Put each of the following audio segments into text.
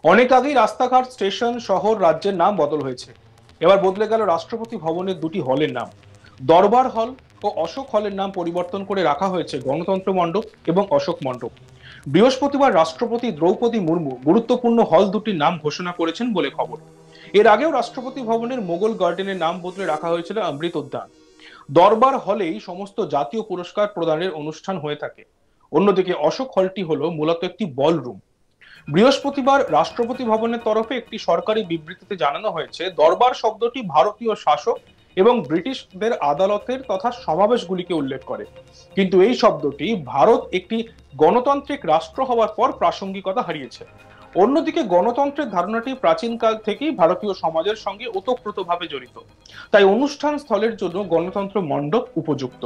অনেক আগেই রাস্তাঘাট, স্টেশন, শহর, রাজ্যের নাম বদল হয়েছে। এবার বদলে গেল রাষ্ট্রপতি ভবনের দুটি হলের নাম। দরবার হল ও অশোক হলের নাম পরিবর্তন করে রাখা হয়েছে গণতন্ত্র মণ্ডপ এবং অশোক মণ্ডপ। বৃহস্পতিবার রাষ্ট্রপতি দ্রৌপদী মুর্মু গুরুত্বপূর্ণ হল দুটির নাম ঘোষণা করেছেন বলে খবর। এর আগেও রাষ্ট্রপতি ভবনের মোগল গার্ডেনের নাম বদলে রাখা হয়েছিল অমৃত উদ্যান। দরবার হলেই সমস্ত জাতীয় পুরস্কার প্রদানের অনুষ্ঠান হয়ে থাকে। অন্যদিকে অশোক হলটি হলো মূলত একটি বলরুম। বৃহস্পতিবার রাষ্ট্রপতি ভবনের তরফে একটি সরকারি বিবৃতিতে জানানো হয়েছে, দরবার শব্দটি ভারতীয় শাসক এবং ব্রিটিশদের আদালতের তথা সমাবেশগুলিকে উল্লেখ করে, কিন্তু এই শব্দটি ভারত একটি গণতান্ত্রিক রাষ্ট্র হওয়ার পর প্রাসঙ্গিকতা হারিয়েছে। অন্যদিকে গণতন্ত্রের ধারণাটি প্রাচীনকাল থেকেই ভারতীয় সমাজের সঙ্গে ওতপ্রোতভাবে জড়িত, তাই অনুষ্ঠান স্থলের জন্য গণতন্ত্র মণ্ডপ উপযুক্ত।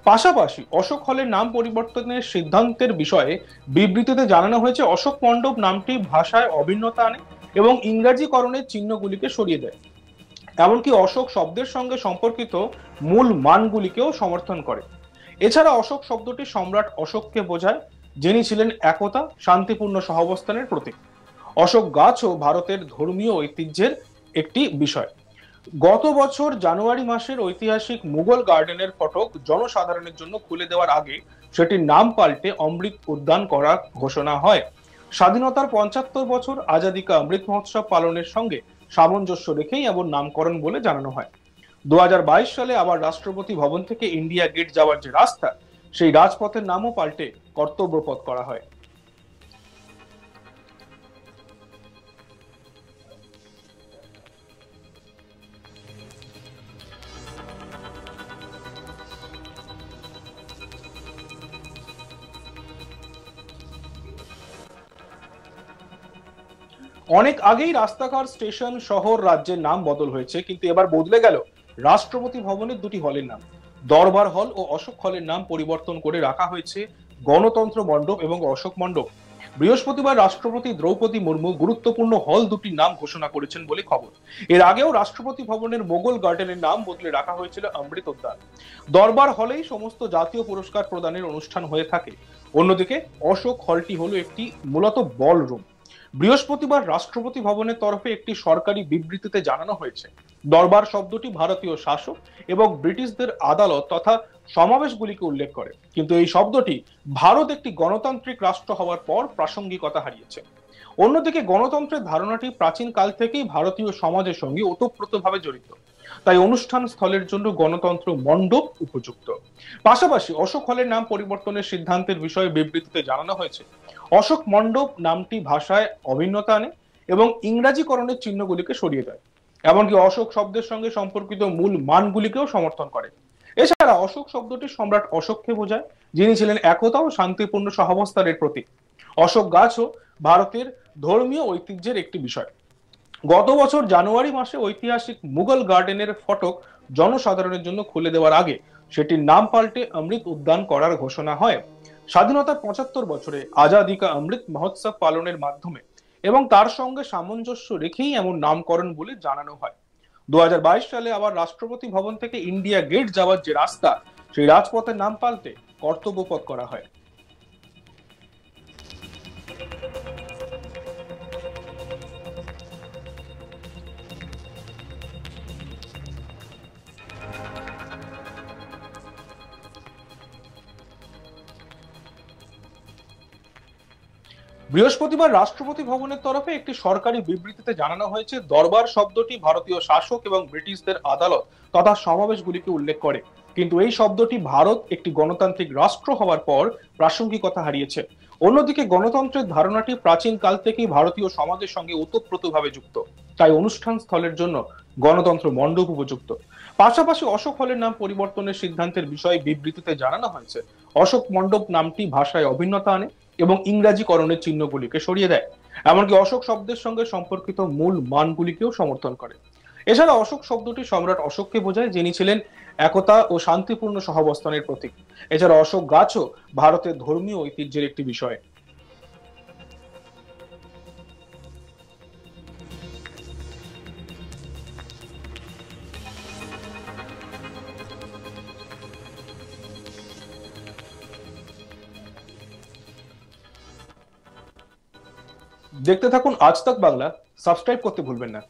পাশাপাশি অশোক হলের নাম পরিবর্তনের সিদ্ধান্তের বিষয়ে বিবৃতিতে জানানো হয়েছে, অশোক মণ্ডপ নামটি ভাষায় অভিন্নতা আনে এবং ইংরাজিকরণের চিহ্নগুলিকে সরিয়ে দেয়। এমনকি অশোক শব্দের সঙ্গে সম্পর্কিত মূল মানগুলিকেও সমর্থন করে। এছাড়া অশোক শব্দটি সম্রাট অশোককে বোঝায়, যিনি ছিলেন একতা, শান্তিপূর্ণ সহাবস্থানের প্রতীক। অশোক গাছও ভারতের ধর্মীয় ঐতিহ্যের একটি বিষয়। গত বছর জানুয়ারি মাসের ঐতিহাসিক মুঘল গার্ডেনের ফটক জনসাধারণের জন্য খুলে দেওয়ার আগে সেটির নাম পাল্টে অমৃত উদ্যান করার ঘোষণা হয়। স্বাধীনতার ৭৫ বছর আজাদী কা অমৃত মহোৎসব পালনের সঙ্গে সামঞ্জস্য রেখেই এমন নামকরণ বলে জানানো হয়। ২০২২ সালে আবার রাষ্ট্রপতি ভবন থেকে ইন্ডিয়া গেট যাওয়ার যে রাস্তা, সেই রাজপথের নামও পাল্টে কর্তব্যপথ করা হয়। অনেক আগেই রাস্তাঘাট, স্টেশন, শহর, রাজ্যের নাম বদল হয়েছে, কিন্তু এবার বদলে গেল রাষ্ট্রপতি ভবনের দুটি হলের নাম। দরবার হল ও অশোক হলের নাম পরিবর্তন করে রাখা হয়েছে গণতন্ত্র মণ্ডপ এবং অশোক মণ্ডপ। বৃহস্পতিবার রাষ্ট্রপতি দ্রৌপদী মুর্মু গুরুত্বপূর্ণ হল দুটির নাম ঘোষণা করেছেন বলে খবর। এর আগেও রাষ্ট্রপতি ভবনের মোগল গার্ডেনের নাম বদলে রাখা হয়েছিল অমৃত উদ্যান। দরবার হলেই সমস্ত জাতীয় পুরস্কার প্রদানের অনুষ্ঠান হয়ে থাকে। অন্যদিকে অশোক হলটি হলো একটি মূলত বল রুম। বৃহস্পতিবার রাষ্ট্রপতি ভবনের তরফে একটি সরকারি বিবৃতিতে জানানো হয়েছে, দরবার শব্দটি ভারতীয় শাসক এবং ব্রিটিশদের আদালত তথা সমাবেশগুলিকে উল্লেখ করে, কিন্তু এই শব্দটি ভারত একটি গণতান্ত্রিক রাষ্ট্র হওয়ার পর প্রাসঙ্গিকতা হারিয়েছে। অন্যদিকে গণতন্ত্রের ধারণাটি প্রাচীন কাল থেকেই ভারতীয় সমাজের সঙ্গে ওতপ্রোতভাবে জড়িত, তাই অনুষ্ঠান স্থলের জন্য গণতন্ত্র মণ্ডপ উপযুক্ত। পাশাপাশি অশোক হলের নাম পরিবর্তনের সিদ্ধান্তের বিষয়ে বিবৃতিতে জানানো হয়েছে, অশোক মণ্ডপ নামটি ভাষায় অভিন্নতা আনে এবং ইংরাজিকরণের চিহ্নগুলিকে সরিয়ে দেয়। এমনকি অশোক শব্দের সঙ্গে সম্পর্কিত মূল মানগুলিকেও সমর্থন করে। এছাড়া অশোক শব্দটি সম্রাট অশোককে বোঝায়, যিনি ছিলেন একতা ও শান্তিপূর্ণ সহাবস্থানের প্রতীক। অশোক গাছও ভারতের ধর্মীয় ঐতিহ্যের একটি বিষয়। গত বছর জানুয়ারি মাসে ঐতিহাসিক মুঘল গার্ডেনের ফটক জনসাধারণের জন্য খুলে দেওয়ার আগে সেটির নাম পাল্টে অমৃত উদ্যান করার ঘোষণা হয়। স্বাধীনতার ৭৫ বছরে আজাদী কা অমৃত মহোৎসব পালনের মাধ্যমে এবং তার সঙ্গে সামঞ্জস্য রেখেই এমন নামকরণ বলে জানানো হয়। ২০২২ সালে আবার রাষ্ট্রপতি ভবন থেকে ইন্ডিয়া গেট যাওয়ার যে রাস্তা, সেই রাজপথের নাম পাল্টে কর্তব্যপথ করা হয়। বৃহস্পতিবার রাষ্ট্রপতি ভবনের তরফে একটি সরকারি বিবৃতিতে জানানো হয়েছে, দরবার শব্দটি ভারতীয় শাসক এবং ব্রিটিশদের আদালত তথা সমাবেশগুলিকে উল্লেখ করে, কিন্তু এই শব্দটি ভারত একটি গণতান্ত্রিক রাষ্ট্র হওয়ার পর প্রাসঙ্গিকতা হারিয়েছে। অন্যদিকে গণতন্ত্রের ধারণাটি প্রাচীন কাল থেকেই ভারতীয় সমাজের সঙ্গে ওতপ্রোতভাবে যুক্ত, তাই অনুষ্ঠান স্থলের জন্য গণতন্ত্র মণ্ডপ উপযুক্ত। পাশাপাশি অশোক হলের নাম পরিবর্তনের সিদ্ধান্তের বিষয়ে বিবৃতিতে জানানো হয়েছে, অশোক মণ্ডপ নামটি ভাষায় অভিন্নতা আনে এবং ইংরাজিকরণের চিহ্নগুলিকে সরিয়ে দেয়। এমনকি অশোক শব্দের সঙ্গে সম্পর্কিত মূল মানগুলিকেও সমর্থন করে। এছাড়া অশোক শব্দটি সম্রাট অশোককে বোঝায়, যিনি ছিলেন একতা ও শান্তিপূর্ণ সহাবস্থানের প্রতীক। এছাড়া অশোক গাছও ভারতের ধর্মীয় ঐতিহ্যের একটি বিষয়। দেখতে থাকুন আজ তাক বাংলা, সাবস্ক্রাইব করতে ভুলবেন না।